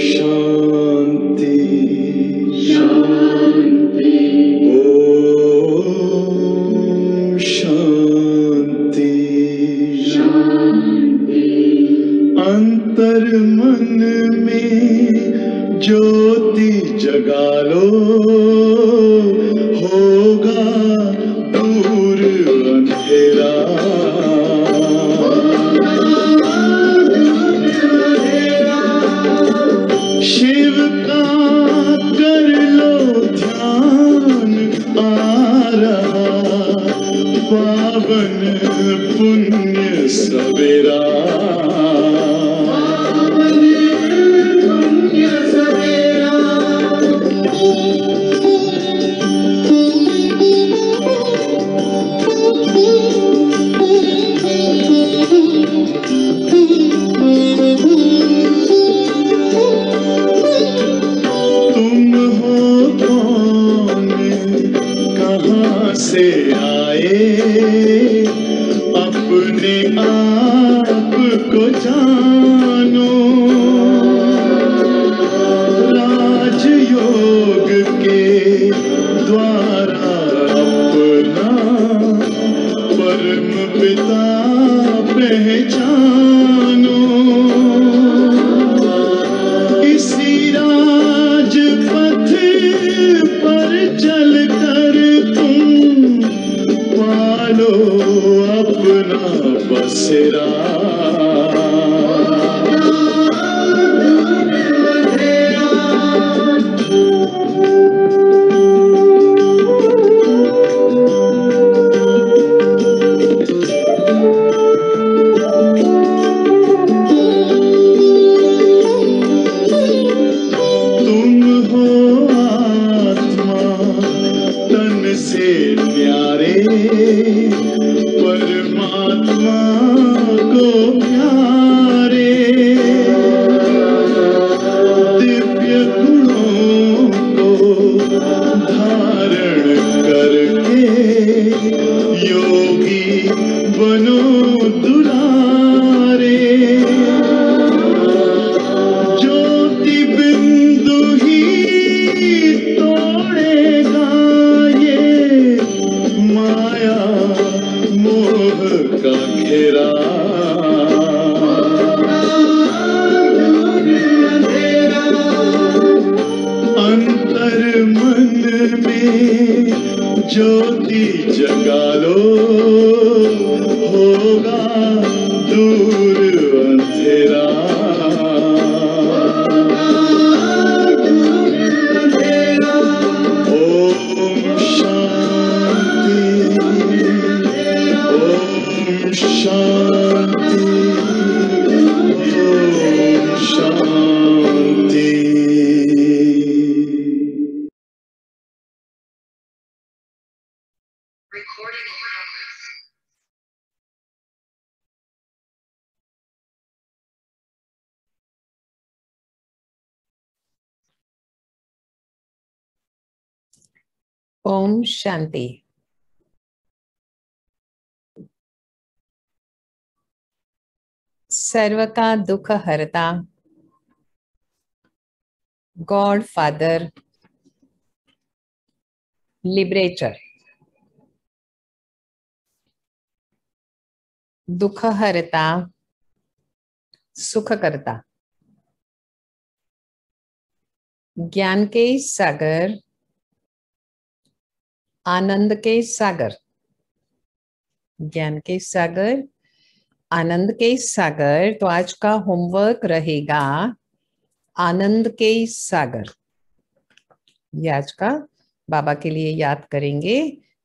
शांति शांति ओम शांति शांति। अंतर मन में ज्योति जगा लो, होगा दूर अंधेरा। शिव का कर लो ध्यान, आ रहा पावन पुण्य सवेरा। से आए अपने आप को जानो, राजयोग के द्वारा अपना परम पिता पहचानो। इसी राजपथ पर चलकर पालो अपना बसेरा। तुम हो आत्मा तन से प्यारे, परमात्मा को प्यारे। दिव्य गुणों को धारण करके योगी बनो दुलारे। ज्योति बिंदु ही तोड़ेगा ये माया मोह का घेरा। अंतर मन में ज्योति जगा लो, होगा दूर अंधेरा। ओम शांति ओम शांति ओम शांति। ओम शांति। सर्व का दुख हरता गॉड फादर लिबरेटर, दुख हरता सुख करता, ज्ञान के सागर, आनंद के सागर, ज्ञान के सागर, आनंद के सागर। तो आज का होमवर्क रहेगा आनंद के सागर। ये आज का बाबा के लिए याद करेंगे,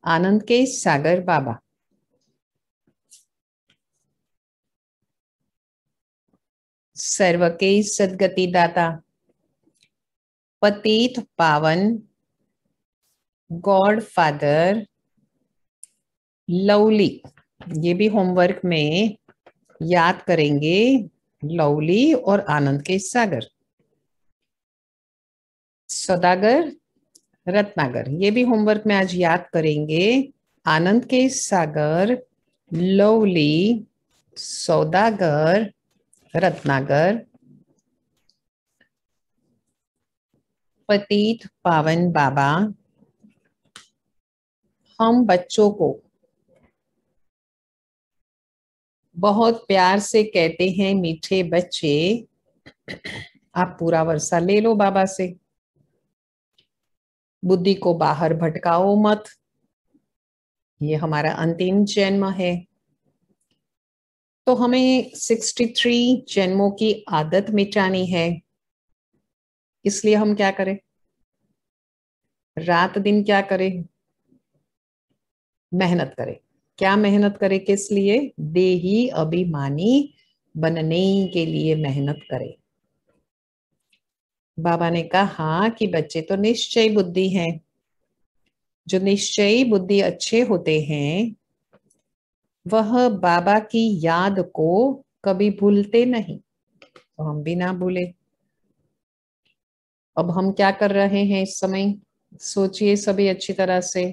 आनंद के सागर बाबा। सर्व के सद्गति दाता, पतित पावन, गॉड फादर लवली। ये भी होमवर्क में याद करेंगे, लवली और आनंद के सागर। सौदागर रत्नागर, ये भी होमवर्क में आज याद करेंगे, आनंद के सागर, लवली, सौदागर, रत्नागर। पतित पावन बाबा हम बच्चों को बहुत प्यार से कहते हैं, मीठे बच्चे आप पूरा वर्षा ले लो बाबा से, बुद्धि को बाहर भटकाओ मत, ये हमारा अंतिम जन्म है। तो हमें 63 जन्मों की आदत मिटानी है। इसलिए हम क्या करें, रात दिन क्या करें, मेहनत करें। क्या मेहनत करें, किस लिए, देही अभिमानी बनने के लिए मेहनत करें। बाबा ने कहा कि बच्चे तो निश्चय बुद्धि हैं, जो निश्चयी बुद्धि अच्छे होते हैं वह बाबा की याद को कभी भूलते नहीं। तो हम भी ना भूले। अब हम क्या कर रहे हैं इस समय, सोचिए सभी अच्छी तरह से।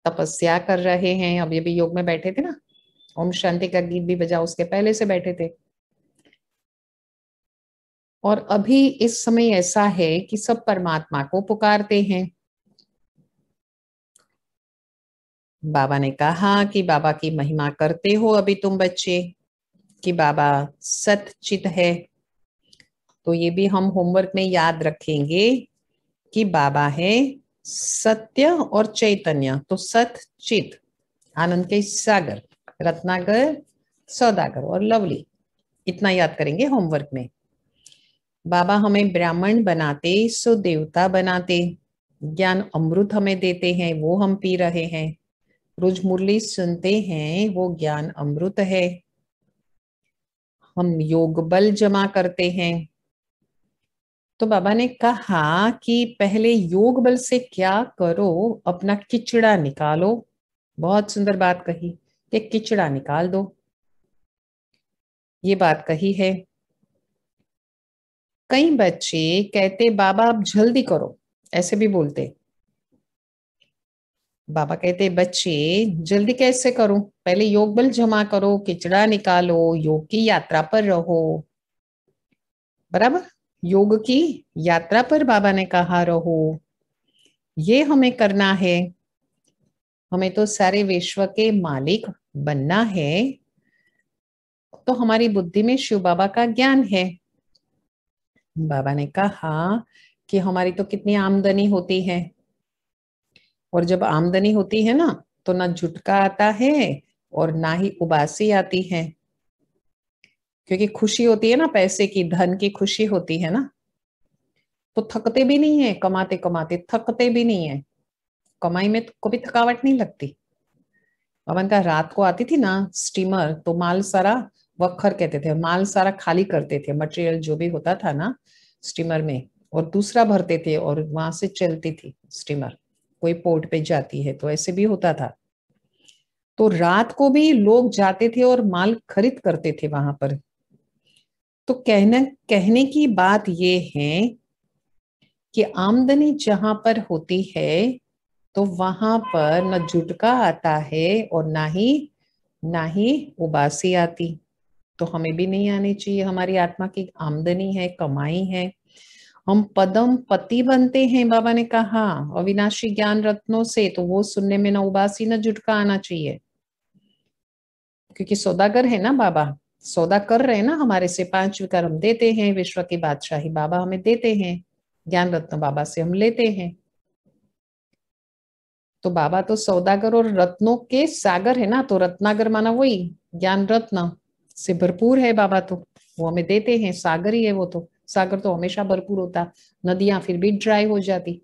तपस्या कर रहे हैं, अब ये भी योग में बैठे थे ना, ओम शांति का गीत भी बजा, उसके पहले से बैठे थे। और अभी इस समय ऐसा है कि सब परमात्मा को पुकारते हैं। बाबा ने कहा कि बाबा की महिमा करते हो अभी तुम बच्चे, कि बाबा सतचित है। तो ये भी हम होमवर्क में याद रखेंगे कि बाबा है सत्य और चैतन्य। तो सत चित, आनंद के सागर, रत्नाकर, सौदागर और लवली, इतना याद करेंगे होमवर्क में। बाबा हमें ब्राह्मण बनाते सो देवता बनाते, ज्ञान अमृत हमें देते हैं वो हम पी रहे हैं, रोज मुरली सुनते हैं वो ज्ञान अमृत है। हम योग बल जमा करते हैं। तो बाबा ने कहा कि पहले योग बल से क्या करो, अपना किचड़ा निकालो। बहुत सुंदर बात कही कि किचड़ा निकाल दो, ये बात कही है। कई बच्चे कहते बाबा आप जल्दी करो, ऐसे भी बोलते। बाबा कहते बच्चे जल्दी कैसे करूं, पहले योग बल जमा करो, किचड़ा निकालो, योग की यात्रा पर रहो। बराबर, योग की यात्रा पर बाबा ने कहा रहो, ये हमें करना है। हमें तो सारे विश्व के मालिक बनना है। तो हमारी बुद्धि में शिव बाबा का ज्ञान है। बाबा ने कहा कि हमारी तो कितनी आमदनी होती है, और जब आमदनी होती है ना तो ना झुटका आता है और ना ही उबासी आती है, क्योंकि खुशी होती है ना, पैसे की, धन की खुशी होती है ना, तो थकते भी नहीं है, कमाते कमाते थकते भी नहीं है। कमाई में तो कभी थकावट नहीं लगती। पवन का रात को आती थी ना स्टीमर, तो माल सारा, वखर कहते थे, माल सारा खाली करते थे, मटेरियल जो भी होता था ना स्टीमर में, और दूसरा भरते थे और वहां से चलती थी स्टीमर, कोई पोर्ट पे जाती है तो ऐसे भी होता था। तो रात को भी लोग जाते थे और माल खरीद करते थे वहां पर। तो कहने की बात ये है कि आमदनी जहां पर होती है तो वहां पर न झुटका आता है और ना ही उबासी आती। तो हमें भी नहीं आनी चाहिए। हमारी आत्मा की आमदनी है, कमाई है, हम पदम पति बनते हैं। बाबा ने कहा अविनाशी ज्ञान रत्नों से, तो वो सुनने में ना उबासी ना झुटका आना चाहिए, क्योंकि सौदागर है ना बाबा, सौदा कर रहे हैं ना हमारे से। 5 विकार हम देते हैं, विश्व की बादशाही बाबा हमें देते हैं, ज्ञान रत्न बाबा से हम लेते हैं। तो बाबा तो सौदागर और रत्नों के सागर है ना, तो रत्नागर माना वही ज्ञान रत्न से भरपूर है बाबा, तो वो हमें देते हैं, सागर ही है वो तो। सागर तो हमेशा भरपूर होता, नदियां फिर भी ड्राई हो जाती,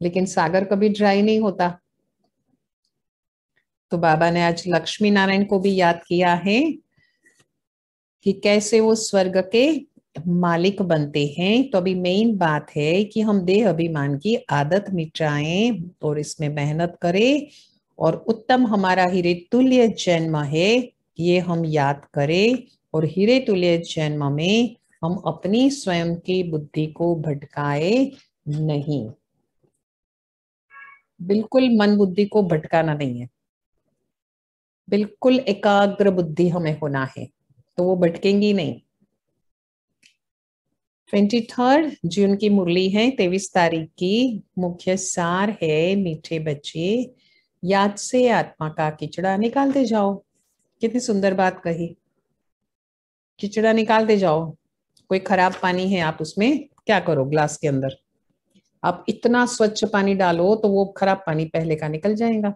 लेकिन सागर कभी ड्राई नहीं होता। तो बाबा ने आज लक्ष्मी नारायण को भी याद किया है कि कैसे वो स्वर्ग के मालिक बनते हैं। तो अभी मेन बात है कि हम देह अभिमान की आदत मिटाएं और इसमें मेहनत करें, और उत्तम हमारा हीरे तुल्य जन्म है ये हम याद करें, और हीरे तुल्य जन्म में हम अपनी स्वयं की बुद्धि को भटकाए नहीं। बिल्कुल मन बुद्धि को भटकाना नहीं है, बिल्कुल एकाग्र बुद्धि हमें होना है, तो वो भटकेंगी नहीं। 23 जून की मुरली है, 23 तारीख की। मुख्य सार है, मीठे बच्चे याद से आत्मा का किचड़ा निकालते जाओ। कितनी सुंदर बात कही, किचड़ा निकालते जाओ। कोई खराब पानी है, आप उसमें क्या करो, ग्लास के अंदर आप इतना स्वच्छ पानी डालो तो वो खराब पानी पहले का निकल जाएगा,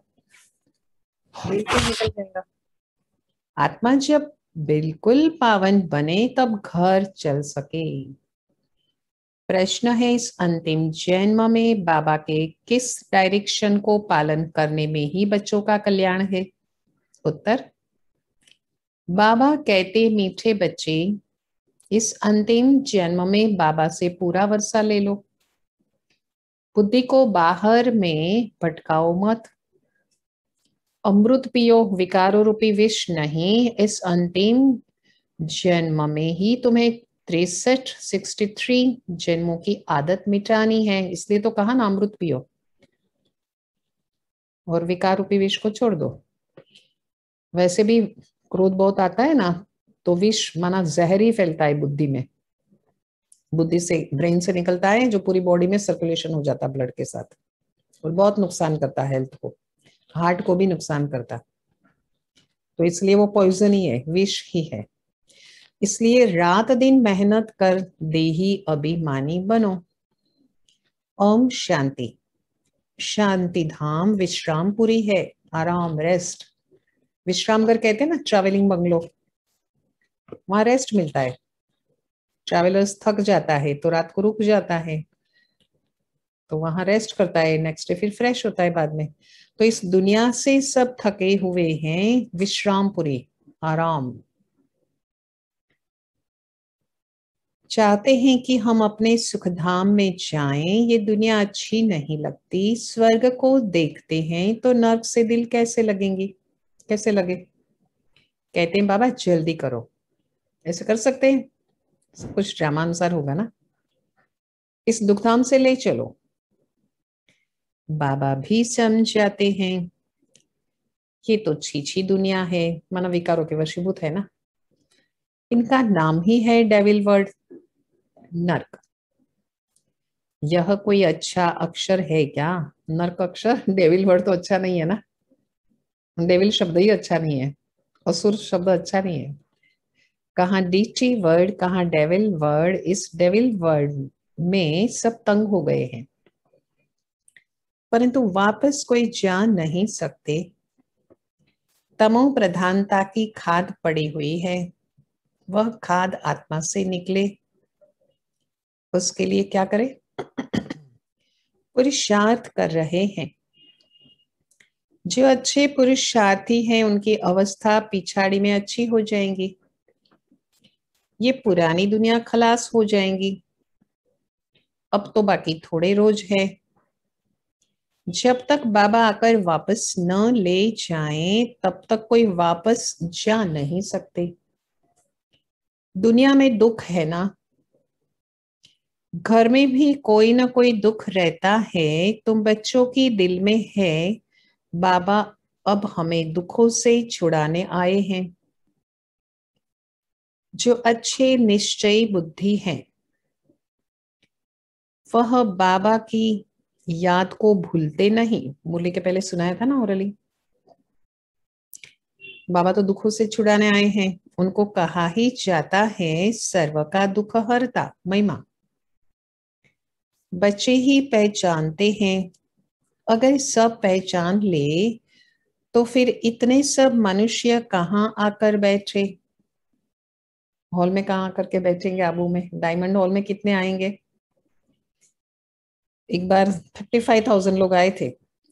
बिल्कुल निकल जाएगा। आत्मा जब बिल्कुल पावन बने तब घर चल सके। प्रश्न है, इस अंतिम जन्म में बाबा के किस डायरेक्शन को पालन करने में ही बच्चों का कल्याण है? उत्तर, बाबा कहते मीठे बच्चे इस अंतिम जन्म में बाबा से पूरा वर्षा ले लो, बुद्धि को बाहर में भटकाओ मत, अमृत पियो, विकारों रूपी विष नहीं। इस अंतिम जन्म में ही तुम्हें 63 जन्मों की आदत मिटानी है, इसलिए तो कहा ना अमृत पियो और विकार रूपी विष को छोड़ दो। वैसे भी क्रोध बहुत आता है ना, तो विष माना जहर ही फैलता है बुद्धि में, बुद्धि से ब्रेन से निकलता है जो पूरी बॉडी में सर्कुलेशन हो जाता है ब्लड के साथ, और बहुत नुकसान करता है हेल्थ को, हार्ट को भी नुकसान करता। तो इसलिए वो पॉइजन ही है, विष ही है। इसलिए रात दिन मेहनत कर देही अभिमानी बनो। ओम शांति। शांति धाम विश्रामपुरी है, आराम, रेस्ट। विश्राम घर कहते हैं ना, ट्रैवलिंग बंगलो, वहां रेस्ट मिलता है। ट्रैवलर्स थक जाता है तो रात को रुक जाता है, तो वहां रेस्ट करता है, नेक्स्ट डे फिर फ्रेश होता है बाद में। तो इस दुनिया से सब थके हुए हैं, विश्रामपुरी, आराम। चाहते हैं कि हम अपने सुखधाम में जाएं, ये दुनिया अच्छी नहीं लगती। स्वर्ग को देखते हैं तो नर्क से दिल कैसे लगेंगी, कैसे लगे? कहते हैं बाबा जल्दी करो, ऐसे कर सकते हैं? सब कुछ ड्रामा अनुसार होगा ना। इस दुखधाम से ले चलो। बाबा भी समझाते हैं ये तो छीछी दुनिया है, मानव विकारों के वशीभूत है ना। इनका नाम ही है डेविल वर्ड, नर्क। यह कोई अच्छा अक्षर है क्या? नर्क अक्षर, डेविल वर्ड तो अच्छा नहीं है ना, डेविल शब्द ही अच्छा नहीं है, असुर शब्द अच्छा नहीं है। कहाँ डीटी वर्ड, कहाँ डेविल वर्ड। इस डेविल वर्ड में सब तंग हो गए हैं, परंतु वापस कोई जा नहीं सकते। तमो प्रधानता की खाद पड़ी हुई है, वह खाद आत्मा से निकले, उसके लिए क्या करें? पुरुषार्थ कर रहे हैं। जो अच्छे पुरुषार्थी हैं उनकी अवस्था पिछाड़ी में अच्छी हो जाएंगी, ये पुरानी दुनिया खलास हो जाएंगी। अब तो बाकी थोड़े रोज है, जब तक बाबा आकर वापस न ले जाएं तब तक कोई वापस जा नहीं सकते। दुनिया में दुख है ना, घर में भी कोई ना कोई दुख रहता है। तुम बच्चों की दिल में है बाबा अब हमें दुखों से छुड़ाने आए हैं। जो अच्छे निश्चयी बुद्धि हैं वह बाबा की याद को भूलते नहीं। मुरली के पहले सुनाया था ना ओरली, बाबा तो दुखों से छुड़ाने आए हैं। उनको कहा ही जाता है सर्व का दुख हरता, महिमा बच्चे ही पहचानते हैं। अगर सब पहचान ले तो फिर इतने सब मनुष्य कहाँ आकर बैठे? हॉल में कहाँ आकर के बैठेंगे? आबू में डायमंड हॉल में कितने आएंगे? एक बार 35,000 लोग आए थे।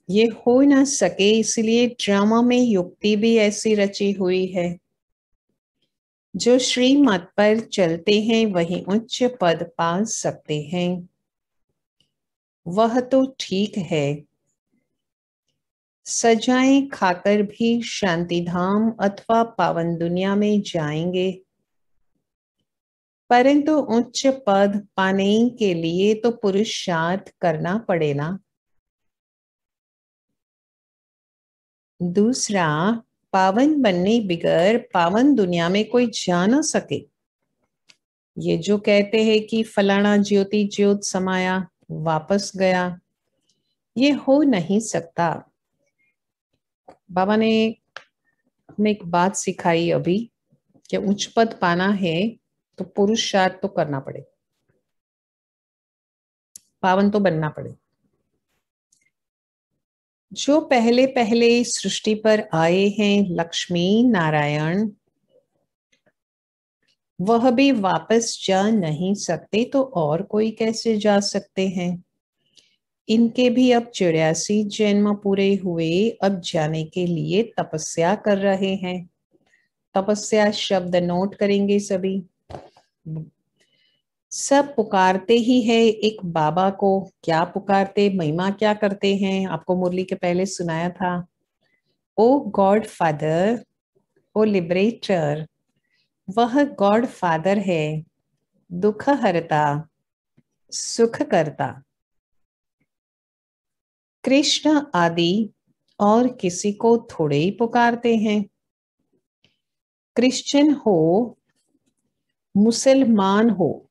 ये हो ना सके, इसलिए ड्रामा में युक्ति भी ऐसी रची हुई है। जो श्रीमत पर चलते हैं वही उच्च पद पा सकते हैं। वह तो ठीक है, सजाएं खाकर भी शांति धाम अथवा पावन दुनिया में जाएंगे, परंतु उच्च पद पाने के लिए तो पुरुषार्थ करना पड़ेगा। दूसरा, पावन बनने बगैर पावन दुनिया में कोई जा न सके। ये जो कहते हैं कि फलाना ज्योति ज्योत समाया वापस गया, ये हो नहीं सकता। बाबा ने हमें एक बात सिखाई अभी कि उच्च पद पाना है तो पुरुषार्थ तो करना पड़े, पावन तो बनना पड़े। जो पहले पहले सृष्टि पर आए हैं लक्ष्मी नारायण, वह भी वापस जा नहीं सकते, तो और कोई कैसे जा सकते हैं। इनके भी अब 84 जन्म पूरे हुए, अब जाने के लिए तपस्या कर रहे हैं। तपस्या शब्द नोट करेंगे सभी। सब पुकारते ही है एक बाबा को। क्या पुकारते, महिमा क्या करते हैं, आपको मुरली के पहले सुनाया था। ओ गॉड फादर, ओ लिबरेटर, वह गॉड फादर है, दुख हरता, सुख करता। कृष्ण आदि और किसी को थोड़े ही पुकारते हैं। क्रिश्चियन हो, मुसलमान हो,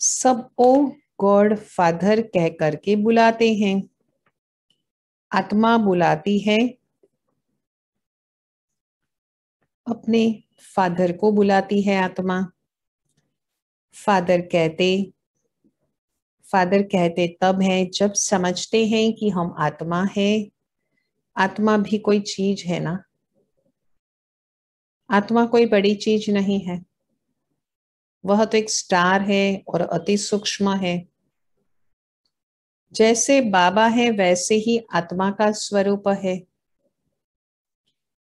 सबको गॉड फादर कह करके बुलाते हैं। आत्मा बुलाती है, अपने फादर को बुलाती है आत्मा। फादर कहते तब है जब समझते हैं कि हम आत्मा है। आत्मा भी कोई चीज है ना, आत्मा कोई बड़ी चीज नहीं है, वह तो एक स्टार है और अति सूक्ष्म है। जैसे बाबा है वैसे ही आत्मा का स्वरूप है।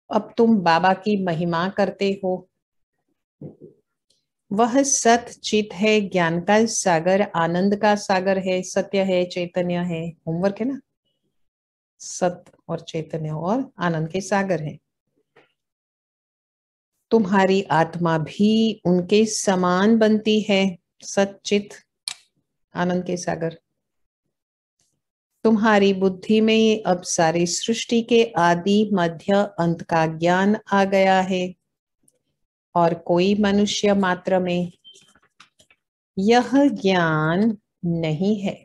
अब तुम बाबा की महिमा करते हो, वह सत चित है, ज्ञान का सागर, आनंद का सागर है, सत्य है, चैतन्य है। होमवर्क है ना, सत्य और चैतन्य और आनंद के सागर है। तुम्हारी आत्मा भी उनके समान बनती है, सच्चित आनंद के सागर। तुम्हारी बुद्धि में अब सारी सृष्टि के आदि मध्य अंत का ज्ञान आ गया है, और कोई मनुष्य मात्र में यह ज्ञान नहीं है।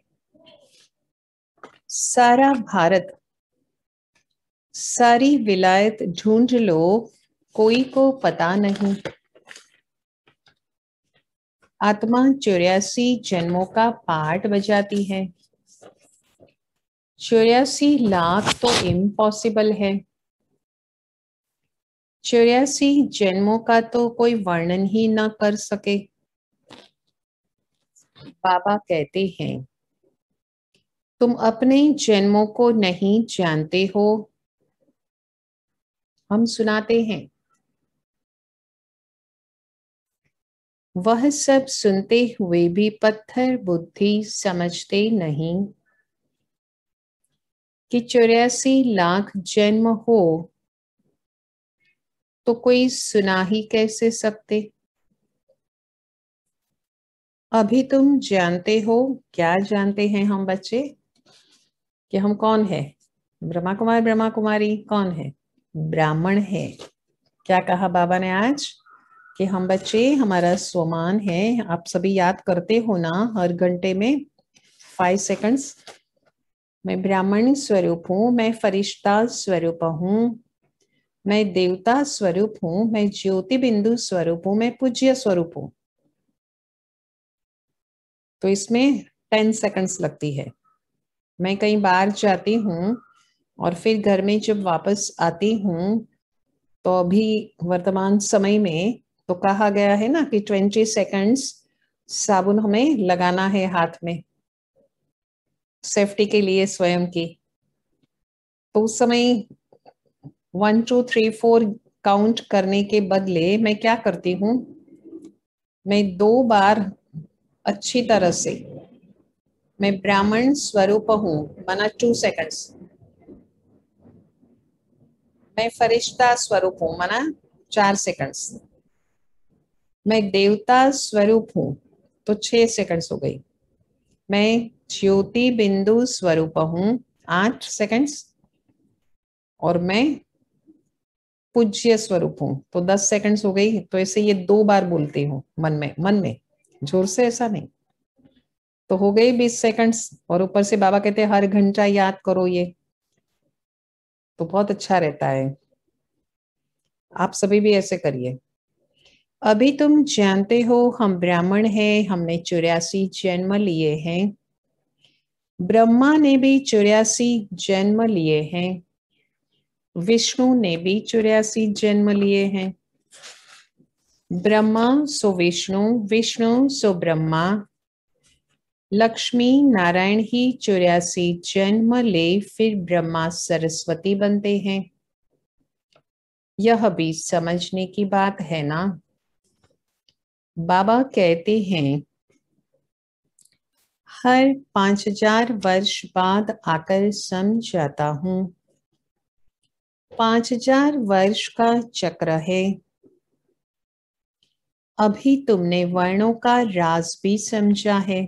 सारा भारत, सारी विलायत ढूंढ लो, कोई को पता नहीं। आत्मा 84 जन्मों का पाठ बजाती है। 84 लाख तो इम्पॉसिबल है। 84 जन्मों का तो कोई वर्णन ही ना कर सके। बाबा कहते हैं तुम अपने जन्मों को नहीं जानते हो। हम सुनाते हैं, वह सब सुनते हुए भी पत्थर बुद्धि समझते नहीं कि 84 लाख जन्म हो तो कोई सुना ही कैसे सकते। अभी तुम जानते हो, क्या जानते हैं हम बच्चे, कि हम कौन है। ब्रह्मा कुमार ब्रह्मा कुमारी कौन है, ब्राह्मण है। क्या कहा बाबा ने आज, कि हम बच्चे हमारा स्वमान है। आप सभी याद करते हो ना, हर घंटे में 5 सेकंड्स। मैं ब्राह्मण स्वरूप हूँ, मैं फरिश्ता स्वरूप हूँ, मैं देवता स्वरूप हूँ, मैं ज्योति बिंदु स्वरूप हूँ, मैं पूज्य स्वरूप हूँ। तो इसमें 10 सेकंड्स लगती है। मैं कई बार जाती हूँ और फिर घर में जब वापस आती हूँ, तो अभी वर्तमान समय में तो कहा गया है ना कि 20 सेकंड्स साबुन हमें लगाना है हाथ में, सेफ्टी के लिए स्वयं की। तो उस समय 1 2 3 4 काउंट करने के बदले मैं क्या करती हूँ, मैं 2 बार अच्छी तरह से, मैं ब्राह्मण स्वरूप हूँ माना 2 सेकंड्स, मैं फरिश्ता स्वरूप हूँ माना 4 सेकंड्स, मैं देवता स्वरूप हूँ तो 6 सेकंड्स हो गई, मैं ज्योति बिंदु स्वरूप हूँ 8 सेकंड्स, और मैं पूज्य स्वरूप हूं, तो 10 सेकंड्स हो गई, तो ऐसे ये 2 बार बोलती हूँ मन में, जोर से ऐसा नहीं, तो हो गई 20 सेकंड्स। और ऊपर से बाबा कहते हैं हर घंटा याद करो ये, तो बहुत अच्छा रहता है। आप सभी भी ऐसे करिए। अभी तुम जानते हो हम ब्राह्मण हैं, हमने 84 जन्म लिए हैं। ब्रह्मा ने भी 84 जन्म लिए हैं। विष्णु ने भी 84 जन्म लिए हैं। ब्रह्मा सो विष्णु, विष्णु सो ब्रह्मा। लक्ष्मी नारायण ही 84 जन्म ले फिर ब्रह्मा सरस्वती बनते हैं। यह भी समझने की बात है ना। बाबा कहते हैं हर 5000 वर्ष बाद आकर समझाता हूँ। 5000 वर्ष का चक्र है। अभी तुमने वर्णों का राज भी समझा है।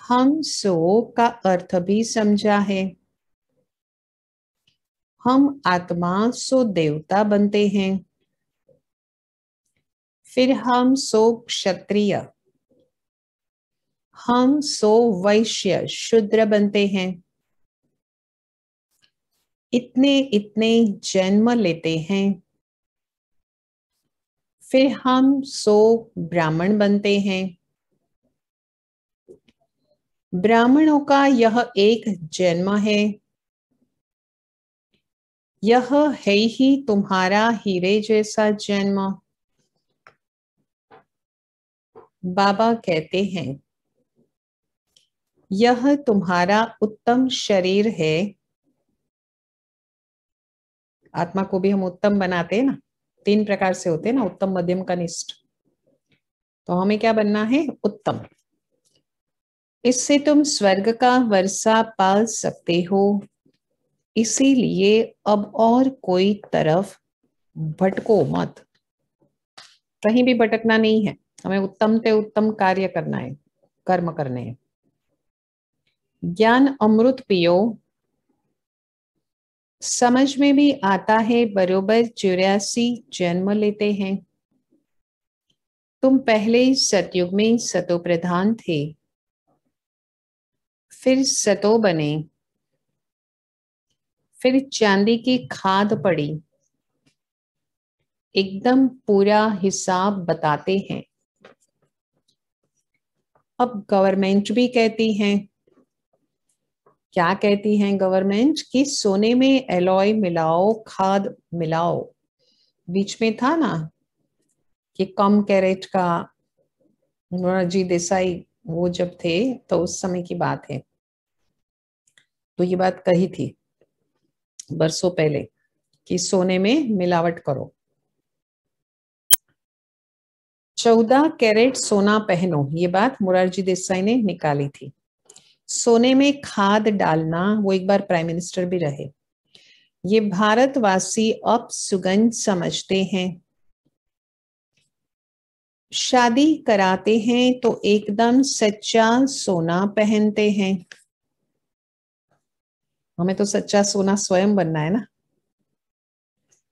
हम सो का अर्थ भी समझा है। हम आत्मा सो देवता बनते हैं। फिर हम सो क्षत्रिय, हम सो वैश्य शूद्र बनते हैं। इतने इतने जन्म लेते हैं। फिर हम सो ब्राह्मण बनते हैं। ब्राह्मणों का यह एक जन्म है। यह है ही तुम्हारा हीरे जैसा जन्म। बाबा कहते हैं यह तुम्हारा उत्तम शरीर है। आत्मा को भी हम उत्तम बनाते हैं ना, 3 प्रकार से होते हैं ना, उत्तम मध्यम कनिष्ठ। तो हमें क्या बनना है? उत्तम। इससे तुम स्वर्ग का वर्षा पाल सकते हो। इसीलिए अब और कोई तरफ भटको मत। कहीं भी भटकना नहीं है, हमें उत्तम से उत्तम कार्य करना है, कर्म करने हैं। ज्ञान अमृत पियो। समझ में भी आता है बरोबर 84 जन्म लेते हैं। तुम पहले सतयुग में सतो प्रधान थे, फिर सतो बने, फिर चांदी की खाद पड़ी। एकदम पूरा हिसाब बताते हैं। अब गवर्नमेंट भी कहती है, क्या कहती है गवर्नमेंट, कि सोने में एलॉय मिलाओ, खाद मिलाओ। बीच में था ना कि कम कैरेट का, मोरारजी देसाई वो जब थे तो उस समय की बात है, तो ये बात कही थी बरसों पहले कि सोने में मिलावट करो। 14 कैरेट सोना पहनो, ये बात मोरारजी देसाई ने निकाली थी। सोने में खाद डालना, वो एक बार प्राइम मिनिस्टर भी रहे। ये भारतवासी अब सुगंध समझते हैं। शादी कराते हैं तो एकदम सच्चा सोना पहनते हैं। हमें तो सच्चा सोना स्वयं बनना है ना।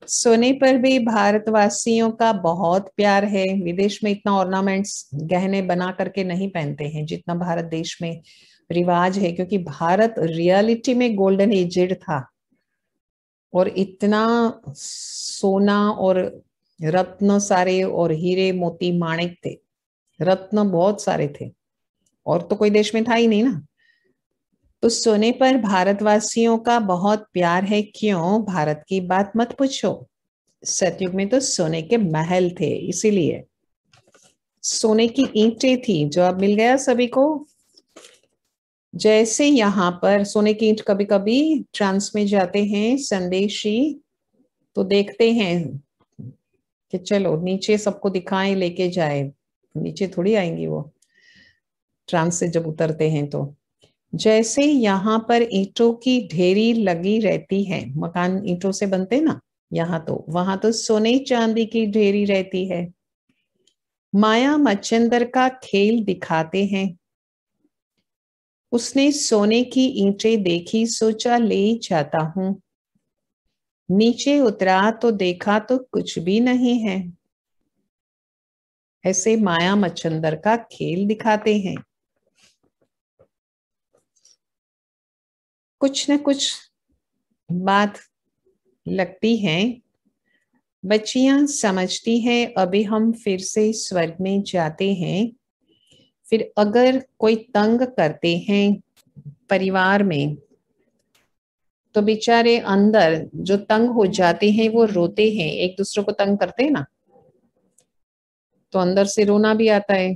सोने पर भी भारतवासियों का बहुत प्यार है। विदेश में इतना ऑर्नामेंट्स गहने बना करके नहीं पहनते हैं जितना भारत देश में रिवाज है, क्योंकि भारत रियलिटी में गोल्डन एजेड था और इतना सोना और रत्न सारे और हीरे मोती माणिक थे, रत्न बहुत सारे थे, और तो कोई देश में था ही नहीं ना। तो सोने पर भारतवासियों का बहुत प्यार है। क्यों? भारत की बात मत पूछो। सतयुग में तो सोने के महल थे, इसीलिए सोने की ईंटें थी, जो अब मिल गया सभी को। जैसे यहाँ पर सोने की ईंट कभी कभी ट्रांस में जाते हैं संदेशी, तो देखते हैं कि चलो नीचे सबको दिखाएं, लेके जाए। नीचे थोड़ी आएंगी वो ट्रांस से जब उतरते हैं। तो जैसे यहाँ पर ईंटों की ढेरी लगी रहती है, मकान ईंटों से बनते ना, यहाँ तो वहां तो सोने चांदी की ढेरी रहती है। माया मच्छिंदर का खेल दिखाते हैं। उसने सोने की ईंटें देखी, सोचा ले जाता हूं। नीचे उतरा तो देखा तो कुछ भी नहीं है। ऐसे माया मच्छंदर का खेल दिखाते हैं। कुछ न कुछ बात लगती है। बच्चियां समझती हैं अभी हम फिर से स्वर्ग में जाते हैं। फिर अगर कोई तंग करते हैं परिवार में तो बेचारे अंदर जो तंग हो जाते हैं वो रोते हैं, एक दूसरे को तंग करते हैं ना, तो अंदर से रोना भी आता है।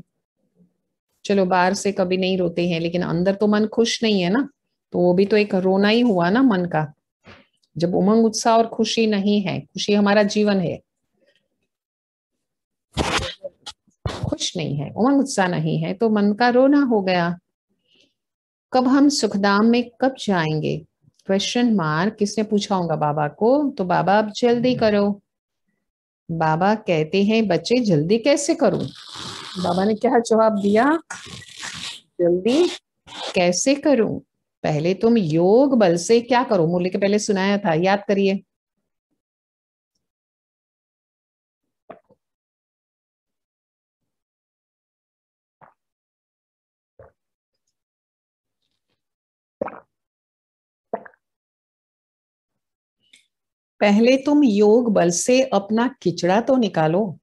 चलो बाहर से कभी नहीं रोते हैं लेकिन अंदर तो मन खुश नहीं है ना, तो वो भी तो एक रोना ही हुआ ना मन का। जब उमंग उत्साह और खुशी नहीं है, खुशी हमारा जीवन है, खुश नहीं है, उमंग उत्साह नहीं है, तो मन का रोना हो गया। कब हम सुखधाम में कब जाएंगे? Question mark. किसने पूछा होगा बाबा को? तो बाबा अब जल्दी करो। बाबा कहते हैं बच्चे जल्दी कैसे करूं? बाबा ने क्या जवाब दिया? जल्दी कैसे करूं? पहले तुम योग बल से क्या करो? मुरली के पहले सुनाया था, याद करिए। पहले तुम योग बल से अपना किचड़ा तो निकालो,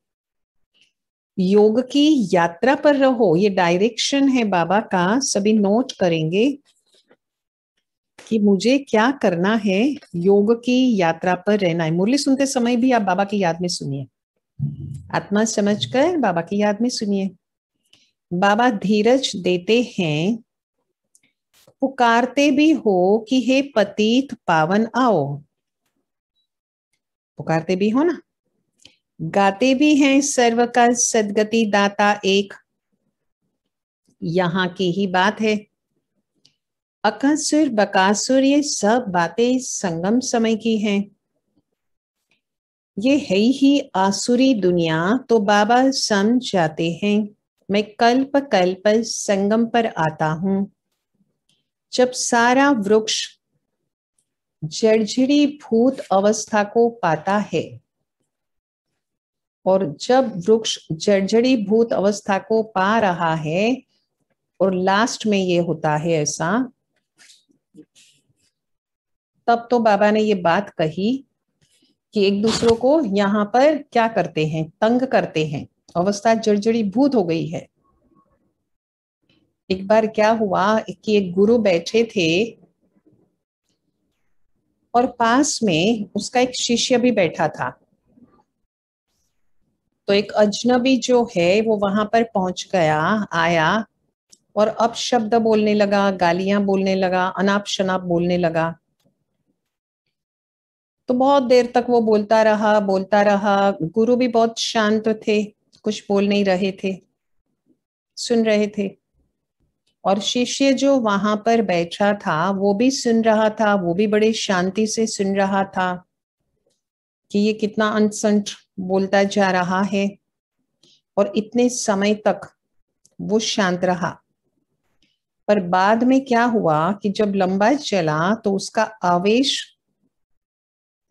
योग की यात्रा पर रहो। ये डायरेक्शन है बाबा का, सभी नोट करेंगे कि मुझे क्या करना है। योग की यात्रा पर रहना है। मुरली सुनते समय भी आप बाबा की याद में सुनिए, आत्मा समझकर बाबा की याद में सुनिए। बाबा धीरज देते हैं, पुकारते भी हो कि हे पतित पावन आओ, पुकारते भी हो ना, गाते भी हैं सर्व का सदगति दाता एक, यहाँ की ही बात है। अकासुर बकासुर ये सब बातें संगम समय की हैं। ये है ही आसुरी दुनिया, तो बाबा समझाते हैं मैं कल्प कल्प संगम पर आता हूं। जब सारा वृक्ष जर्जरी भूत अवस्था को पाता है, और जब वृक्ष जर्जरी भूत अवस्था को पा रहा है और लास्ट में ये होता है ऐसा, तब तो बाबा ने ये बात कही कि एक दूसरों को यहाँ पर क्या करते हैं, तंग करते हैं, अवस्था जर्जरी भूत हो गई है। एक बार क्या हुआ कि एक गुरु बैठे थे और पास में उसका एक शिष्य भी बैठा था। तो एक अजनबी जो है वो वहां पर पहुंच गया, आया और अपशब्द बोलने लगा, गालियां बोलने लगा, अनाप शनाप बोलने लगा। तो बहुत देर तक वो बोलता रहा बोलता रहा। गुरु भी बहुत शांत थे, कुछ बोल नहीं रहे थे, सुन रहे थे। और शिष्य जो वहां पर बैठा था वो भी सुन रहा था, वो भी बड़े शांति से सुन रहा था कि ये कितना अनसंट बोलता जा रहा है। और इतने समय तक वो शांत रहा। पर बाद में क्या हुआ कि जब लंबा चला तो उसका आवेश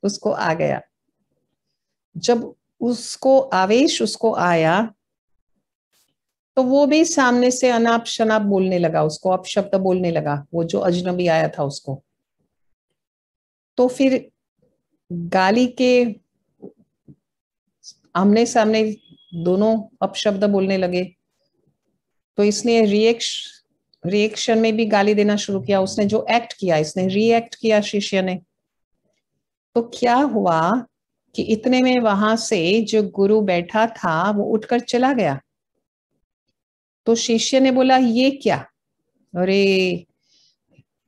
उसको आ गया। जब उसको आवेश उसको आया तो वो भी सामने से अनाप शनाप बोलने लगा, उसको अपशब्द बोलने लगा, वो जो अजनबी आया था उसको। तो फिर गाली के आमने सामने दोनों अपशब्द बोलने लगे। तो इसने रिएक्शन में भी गाली देना शुरू किया। उसने जो एक्ट किया, इसने रिएक्ट किया शिष्य ने। तो क्या हुआ कि इतने में वहां से जो गुरु बैठा था वो उठकर चला गया। तो शिष्य ने बोला ये क्या, अरे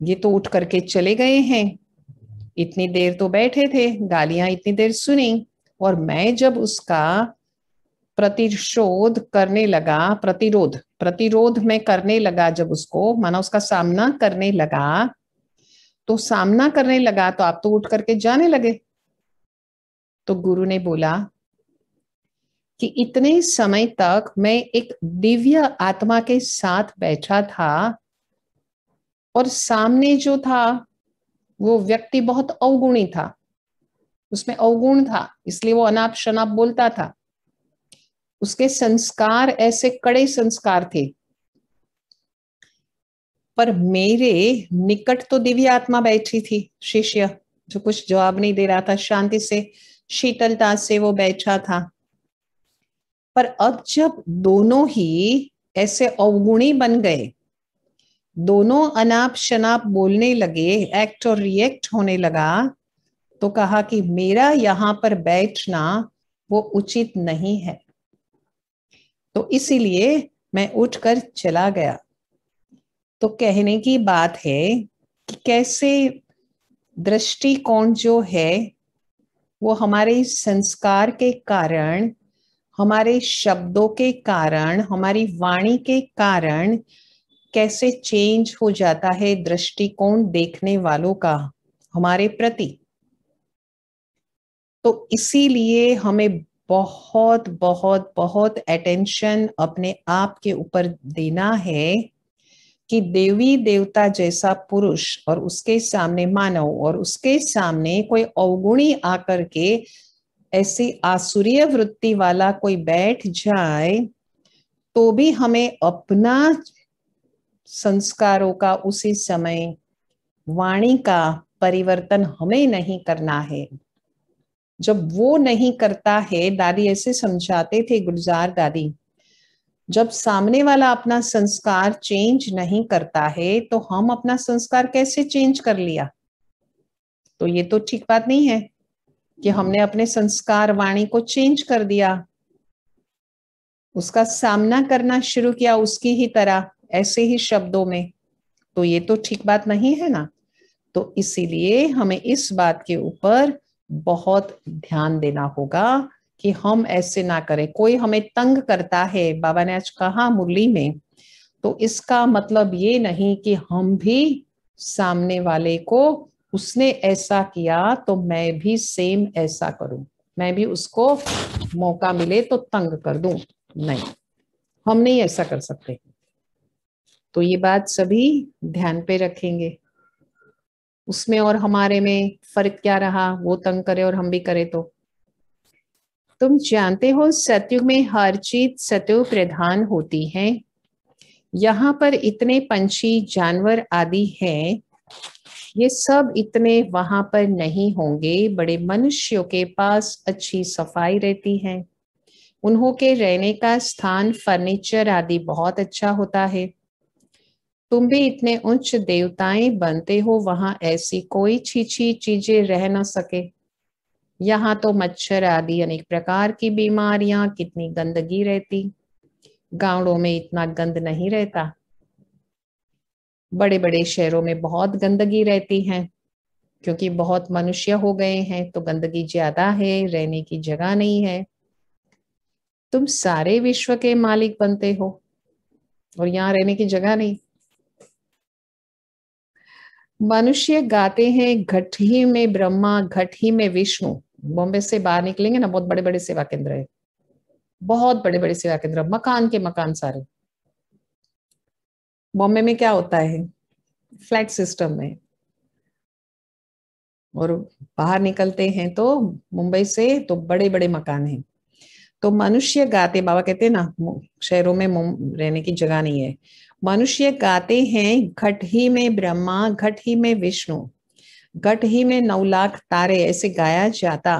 ये तो उठ करके चले गए हैं, इतनी देर तो बैठे थे, गालियां इतनी देर सुनी, और मैं जब उसका प्रतिशोध करने लगा, प्रतिरोध प्रतिरोध में करने लगा, जब उसको माना उसका सामना करने लगा, तो सामना करने लगा तो आप तो उठ करके जाने लगे। तो गुरु ने बोला कि इतने समय तक मैं एक दिव्य आत्मा के साथ बैठा था और सामने जो था वो व्यक्ति बहुत अवगुणी था, उसमें अवगुण था, इसलिए वो अनाप शनाप बोलता था। उसके संस्कार ऐसे कड़े संस्कार थे। पर मेरे निकट तो दिव्य आत्मा बैठी थी, शिष्य जो कुछ जवाब नहीं दे रहा था, शांति से शीतलता से वो बैठा था। पर अब जब दोनों ही ऐसे अवगुणी बन गए, दोनों अनाप शनाप बोलने लगे, एक्ट और रिएक्ट होने लगा, तो कहा कि मेरा यहाँ पर बैठना वो उचित नहीं है। तो इसीलिए मैं उठकर चला गया। तो कहने की बात है कि कैसे दृष्टिकोण जो है वो हमारे संस्कार के कारण, हमारे शब्दों के कारण, हमारी वाणी के कारण कैसे चेंज हो जाता है दृष्टिकोण देखने वालों का हमारे प्रति। तो इसीलिए हमें बहुत बहुत बहुत अटेंशन अपने आप के ऊपर देना है कि देवी देवता जैसा पुरुष और उसके सामने मानव और उसके सामने कोई अवगुणी आकर के ऐसी आसुरीय वृत्ति वाला कोई बैठ जाए, तो भी हमें अपना संस्कारों का उसी समय वाणी का परिवर्तन हमें नहीं करना है। जब वो नहीं करता है, दादी ऐसे समझाते थे, गुलजार दादी, जब सामने वाला अपना संस्कार चेंज नहीं करता है तो हम अपना संस्कार कैसे चेंज कर लिया? तो ये तो ठीक बात नहीं है कि हमने अपने संस्कार वाणी को चेंज कर दिया, उसका सामना करना शुरू किया उसकी ही तरह, ऐसे ही शब्दों में। तो ये तो ठीक बात नहीं है ना। तो इसीलिए हमें इस बात के ऊपर बहुत ध्यान देना होगा कि हम ऐसे ना करें। कोई हमें तंग करता है, बाबा ने आज कहा मुरली में, तो इसका मतलब ये नहीं कि हम भी सामने वाले को, उसने ऐसा किया तो मैं भी सेम ऐसा करूं, मैं भी उसको मौका मिले तो तंग कर दूं। नहीं, हम नहीं ऐसा कर सकते। तो ये बात सभी ध्यान पे रखेंगे। उसमें और हमारे में फर्क क्या रहा? वो तंग करे और हम भी करें तो। तुम जानते हो सतयुग में हर चीज सतयुग प्रधान होती है। यहाँ पर इतने पंछी जानवर आदि हैं, ये सब इतने वहां पर नहीं होंगे। बड़े मनुष्यों के पास अच्छी सफाई रहती है, उन्हों के रहने का स्थान फर्नीचर आदि बहुत अच्छा होता है। तुम भी इतने उच्च देवताएं बनते हो, वहां ऐसी कोई छीछी चीजें रह न सके। यहाँ तो मच्छर आदि अनेक प्रकार की बीमारियां, कितनी गंदगी रहती। गांवों में इतना गंद नहीं रहता, बड़े बड़े शहरों में बहुत गंदगी रहती है, क्योंकि बहुत मनुष्य हो गए हैं तो गंदगी ज्यादा है, रहने की जगह नहीं है। तुम सारे विश्व के मालिक बनते हो और यहाँ रहने की जगह नहीं। मनुष्य गाते हैं घट ही में ब्रह्मा, घट ही में विष्णु। बॉम्बे से बाहर निकलेंगे ना, बहुत बड़े बड़े सेवा केंद्र है, बहुत बड़े बड़े सेवा केंद्र, मकान के मकान सारे। बॉम्बे में क्या होता है, फ्लैट सिस्टम में। और बाहर निकलते हैं तो मुंबई से तो बड़े बड़े मकान हैं। तो मनुष्य गाते, बाबा कहते हैं ना शहरों में रहने की जगह नहीं है। मनुष्य गाते हैं घट ही में ब्रह्मा, घट ही में विष्णु, घट ही में 9 लाख तारे, ऐसे गाया जाता।